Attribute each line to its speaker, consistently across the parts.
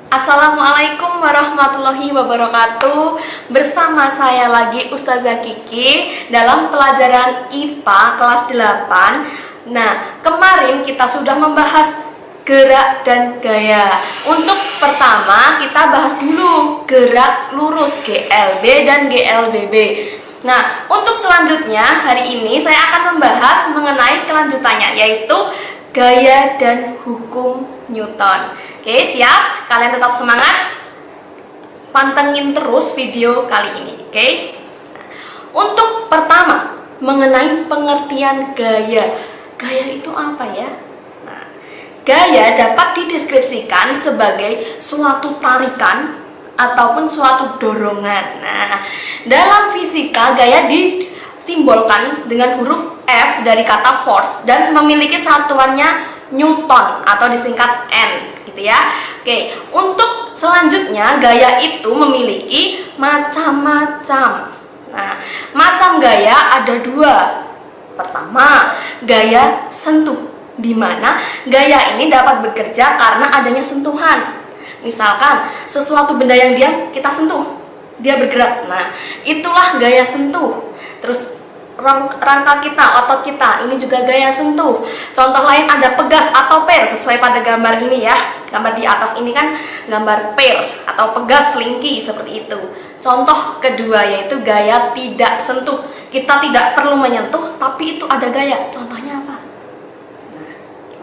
Speaker 1: Assalamualaikum warahmatullahi wabarakatuh. Bersama saya lagi Ustazah Kiki dalam pelajaran IPA kelas 8. Nah, kemarin kita sudah membahas gerak dan gaya. Untuk pertama kita bahas dulu gerak lurus GLB dan GLBB. Nah, untuk selanjutnya hari ini saya akan membahas mengenai kelanjutannya, yaitu gaya dan hukum Newton. Oke, siap? Kalian tetap semangat? Pantengin terus video kali ini, oke? Untuk pertama, mengenai pengertian gaya. Gaya itu apa ya? Nah, gaya dapat dideskripsikan sebagai suatu tarikan ataupun suatu dorongan. Nah, dalam fisika gaya disimbolkan dengan huruf F dari kata force dan memiliki satuannya Newton atau disingkat N gitu ya. Oke, untuk selanjutnya gaya itu memiliki macam-macam. Nah, macam gaya ada dua. Pertama, gaya sentuh, di mana gaya ini dapat bekerja karena adanya sentuhan. Misalkan sesuatu benda yang diam kita sentuh, dia bergerak. Nah, itulah gaya sentuh. Terus rangka kita, otot kita, ini juga gaya sentuh. Contoh lain ada pegas atau per, sesuai pada gambar ini ya. Gambar di atas ini kan gambar per atau pegas, selingki, seperti itu. Contoh kedua yaitu gaya tidak sentuh. Kita tidak perlu menyentuh, tapi itu ada gaya. Contohnya apa? Nah,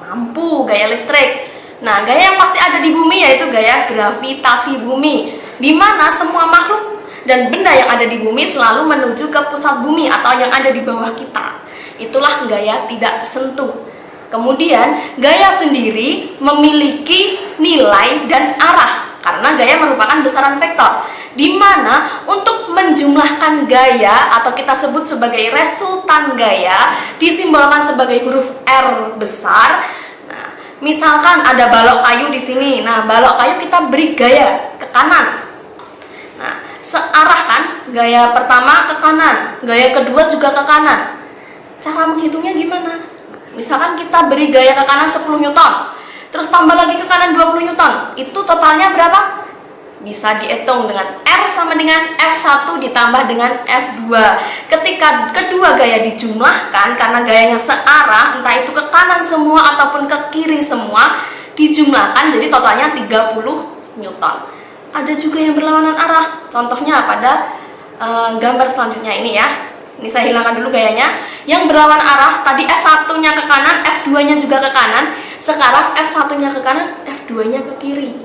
Speaker 1: lampu, gaya listrik. Nah, gaya yang pasti ada di bumi yaitu gaya gravitasi bumi, di mana semua makhluk dan benda yang ada di bumi selalu menuju ke pusat bumi atau yang ada di bawah kita. Itulah gaya tidak sentuh. Kemudian gaya sendiri memiliki nilai dan arah karena gaya merupakan besaran vektor, di mana untuk menjumlahkan gaya atau kita sebut sebagai resultan gaya disimbolkan sebagai huruf R besar. Nah, misalkan ada balok kayu di sini. Nah, balok kayu kita beri gaya ke kanan. Searah kan, gaya pertama ke kanan, gaya kedua juga ke kanan. Cara menghitungnya gimana? Misalkan kita beri gaya ke kanan 10 Newton, terus tambah lagi ke kanan 20 Newton, itu totalnya berapa? Bisa dihitung dengan R sama dengan F1 ditambah dengan F2. Ketika kedua gaya dijumlahkan, karena gayanya searah, entah itu ke kanan semua ataupun ke kiri semua, dijumlahkan jadi totalnya 30 Newton. Ada juga yang berlawanan arah. Contohnya pada gambar selanjutnya ini ya. Ini saya hilangkan dulu gayanya. Yang berlawan arah, tadi F1-nya ke kanan, F2-nya juga ke kanan. Sekarang F1-nya ke kanan, F2-nya ke kiri.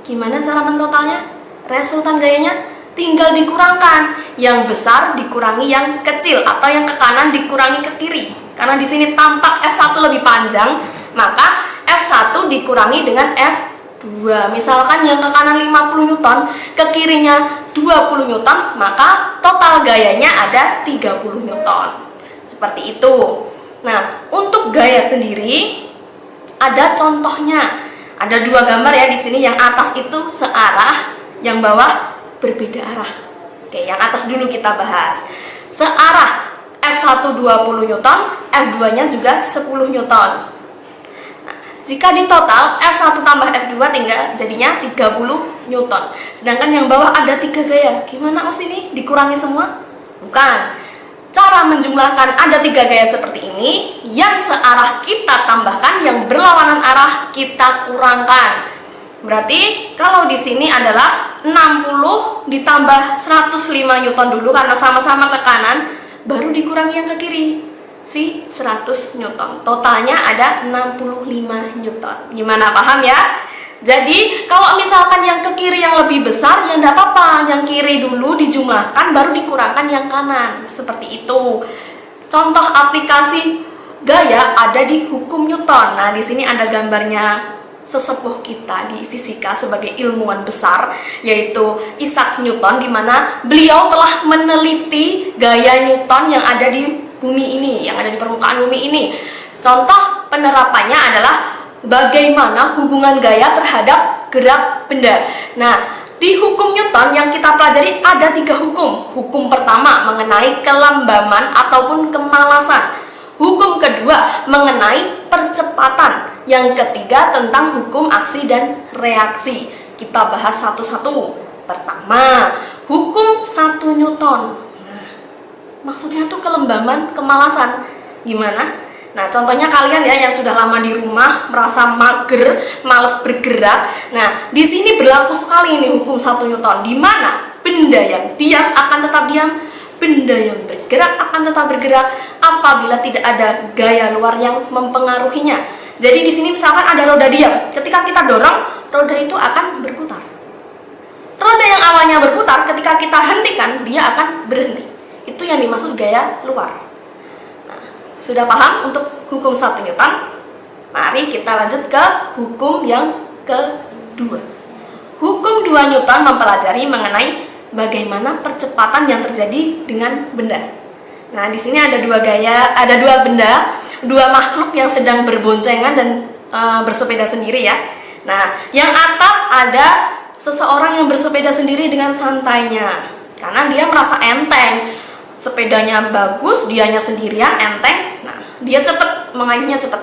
Speaker 1: Gimana cara mentotalnya? Resultan gayanya tinggal dikurangkan. Yang besar dikurangi yang kecil, atau yang ke kanan dikurangi ke kiri. Karena di sini tampak F1 lebih panjang, maka F1 dikurangi dengan F2. Misalkan yang ke kanan 50 Newton, ke kirinya 20 Newton, maka total gayanya ada 30 Newton. Seperti itu. Nah, untuk gaya sendiri ada contohnya. Ada dua gambar ya di sini, yang atas itu searah, yang bawah berbeda arah. Oke, yang atas dulu kita bahas. Searah F1 20 Newton, F2-nya juga 10 Newton. Jika di total F1 tambah F2 tinggal jadinya 30 Newton. Sedangkan yang bawah ada 3 gaya. Gimana Us ini? Dikurangi semua? Bukan. Cara menjumlahkan ada 3 gaya seperti ini. Yang searah kita tambahkan, yang berlawanan arah kita kurangkan. Berarti kalau di sini adalah 60 ditambah 105 Newton dulu karena sama-sama ke kanan, baru dikurangi yang ke kiri. 100 Newton. Totalnya ada 65 Newton. Gimana, paham ya? Jadi kalau misalkan yang ke kiri yang lebih besar, ya enggak apa-apa, yang kiri dulu dijumlahkan baru dikurangkan yang kanan. Seperti itu. Contoh aplikasi gaya ada di hukum Newton. Nah, di sini ada gambarnya sesepuh kita di fisika sebagai ilmuwan besar, yaitu Isaac Newton, di mana beliau telah meneliti gaya Newton yang ada di bumi ini, yang ada di permukaan bumi ini. Contoh penerapannya adalah bagaimana hubungan gaya terhadap gerak benda. Nah, di hukum Newton yang kita pelajari ada 3 hukum. Hukum pertama mengenai kelembaman ataupun kemalasan. Hukum kedua mengenai percepatan. Yang ketiga tentang hukum aksi dan reaksi. Kita bahas satu-satu. Pertama, hukum 1 Newton. Nah, maksudnya tuh kelembaban, kemalasan. Gimana? Nah, contohnya kalian ya yang sudah lama di rumah, merasa mager, males bergerak. Nah, di sini berlaku sekali ini hukum 1 Newton, di mana benda yang diam akan tetap diam, benda yang bergerak akan tetap bergerak apabila tidak ada gaya luar yang mempengaruhinya. Jadi di sini misalkan ada roda diam, ketika kita dorong, roda itu akan berputar. Roda yang awalnya berputar, ketika kita hentikan, dia akan berhenti. Itu yang dimaksud gaya luar. Nah, sudah paham untuk hukum 1 Newton? Mari kita lanjut ke hukum yang kedua. Hukum 2 Newton mempelajari mengenai bagaimana percepatan yang terjadi dengan benda. Nah, di sini ada dua benda, dua makhluk yang sedang berboncengan dan bersepeda sendiri ya. Nah, yang atas ada seseorang yang bersepeda sendiri dengan santainya, karena dia merasa enteng. Sepedanya bagus, dianya sendirian, enteng. Nah, dia cepet, mengayuhnya cepet.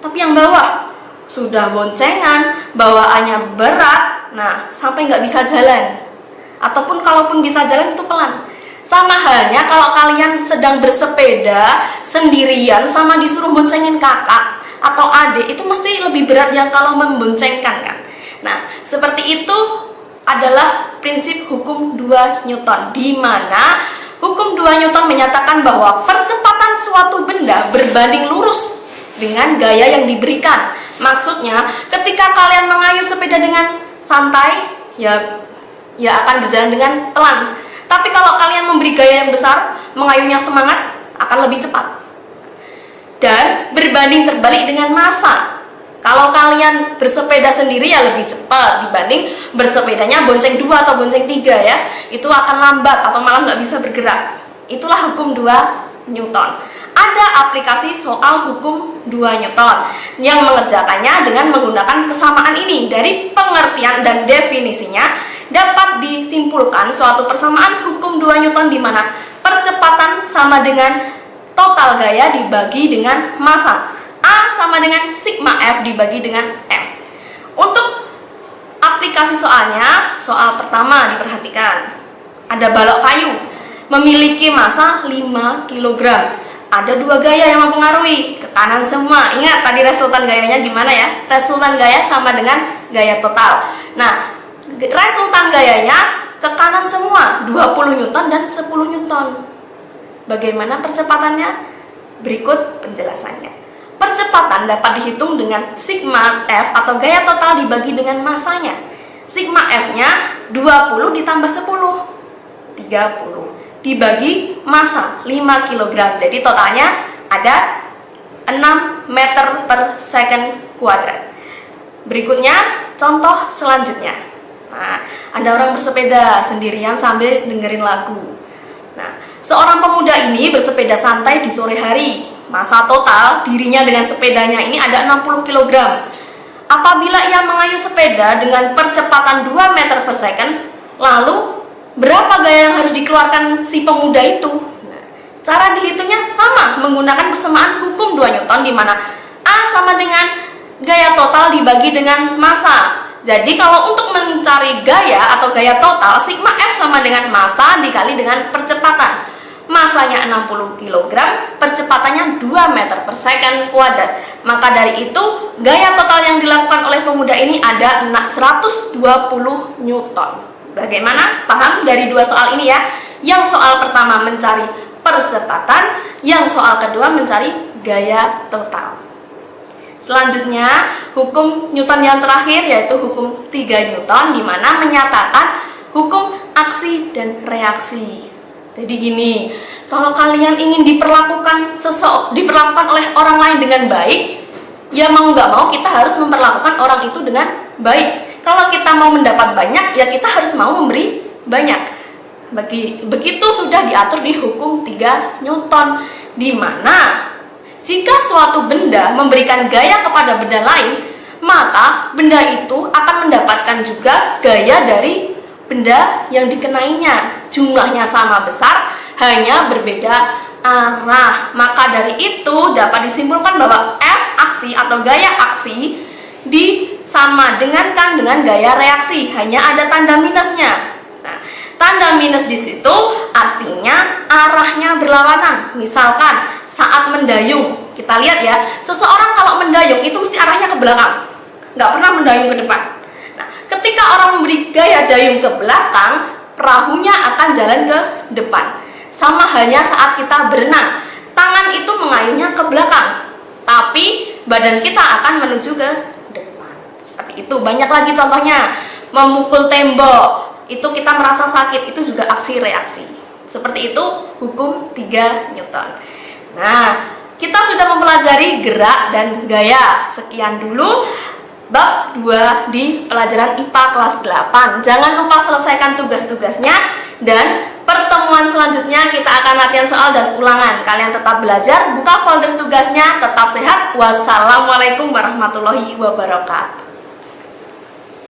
Speaker 1: Tapi yang bawah sudah boncengan, bawaannya berat, nah sampai nggak bisa jalan. Ataupun kalaupun bisa jalan itu pelan. Sama halnya kalau kalian sedang bersepeda sendirian sama disuruh boncengin kakak atau adik, itu mesti lebih berat yang kalau memboncengkan kan. Nah, seperti itu adalah prinsip hukum 2 Newton, di mana hukum 2 Newton menyatakan bahwa percepatan suatu benda berbanding lurus dengan gaya yang diberikan. Maksudnya, ketika kalian mengayuh sepeda dengan santai, ya akan berjalan dengan pelan. Tapi kalau kalian memberi gaya yang besar, mengayuhnya semangat, akan lebih cepat. Dan berbanding terbalik dengan massa. Kalau kalian bersepeda sendiri ya lebih cepat dibanding bersepedanya bonceng 2 atau bonceng 3 ya. Itu akan lambat atau malah nggak bisa bergerak. Itulah hukum 2 Newton. Ada aplikasi soal hukum 2 Newton yang mengerjakannya dengan menggunakan kesamaan ini. Dari pengertian dan definisinya dapat disimpulkan suatu persamaan hukum 2 Newton di mana percepatan sama dengan total gaya dibagi dengan massa. A sama dengan sigma F dibagi dengan M. Untuk aplikasi soalnya, soal pertama diperhatikan. Ada balok kayu memiliki massa 5 kg. Ada 2 gaya yang mempengaruhi, ke kanan semua. Ingat tadi resultan gayanya gimana ya? Resultan gaya sama dengan gaya total. Nah, resultan gayanya ke kanan semua, 20 Newton dan 10 Newton. Bagaimana percepatannya? Berikut penjelasannya. Percepatan dapat dihitung dengan sigma F atau gaya total dibagi dengan massanya. Sigma F-nya 20 ditambah 10, 30. Dibagi massa 5 kg. Jadi totalnya ada 6 meter per second kuadrat. Berikutnya contoh selanjutnya. Nah, ada orang bersepeda sendirian sambil dengerin lagu. Nah, seorang pemuda ini bersepeda santai di sore hari. Massa total dirinya dengan sepedanya ini ada 60 kg. Apabila ia mengayuh sepeda dengan percepatan 2 meter per second, lalu berapa gaya yang harus dikeluarkan si pemuda itu? Nah, cara dihitungnya sama, menggunakan persamaan hukum 2 Newton di mana A sama dengan gaya total dibagi dengan massa. Jadi kalau untuk mencari gaya atau gaya total, sigma F sama dengan massa dikali dengan percepatan. Massanya 60 kg, percepatannya 2 meter per second kuadrat. Maka dari itu, gaya total yang dilakukan oleh pemuda ini ada 120 Newton. Bagaimana? Paham dari dua soal ini ya? Yang soal pertama mencari percepatan, yang soal kedua mencari gaya total. Selanjutnya, hukum Newton yang terakhir yaitu hukum 3 Newton di mana menyatakan hukum aksi dan reaksi. Jadi gini, kalau kalian ingin diperlakukan oleh orang lain dengan baik, ya mau nggak mau kita harus memperlakukan orang itu dengan baik. Kalau kita mau mendapat banyak, ya kita harus mau memberi banyak. Begitu sudah diatur di hukum 3 Newton, di mana jika suatu benda memberikan gaya kepada benda lain, maka benda itu akan mendapatkan juga gaya dari benda yang dikenainya. Jumlahnya sama besar, hanya berbeda arah. Maka dari itu dapat disimpulkan bahwa F aksi atau gaya aksi sama dengan gaya reaksi, hanya ada tanda minusnya. Nah, tanda minus di situ artinya arahnya berlawanan. Misalkan saat mendayung, kita lihat ya, seseorang kalau mendayung itu mesti arahnya ke belakang, nggak pernah mendayung ke depan. Nah, ketika orang memberi gaya dayung ke belakang, perahunya akan jalan ke depan. Sama halnya saat kita berenang, tangan itu mengayunnya ke belakang, tapi badan kita akan menuju ke depan. Seperti itu. Banyak lagi contohnya. Memukul tembok, itu kita merasa sakit, itu juga aksi reaksi. Seperti itu hukum 3 Newton. Nah, kita sudah mempelajari gerak dan gaya. Sekian dulu bab 2 di pelajaran IPA kelas 8. Jangan lupa selesaikan tugas-tugasnya, dan pertemuan selanjutnya kita akan latihan soal dan ulangan. Kalian tetap belajar, buka folder tugasnya, tetap sehat. Wassalamualaikum warahmatullahi wabarakatuh.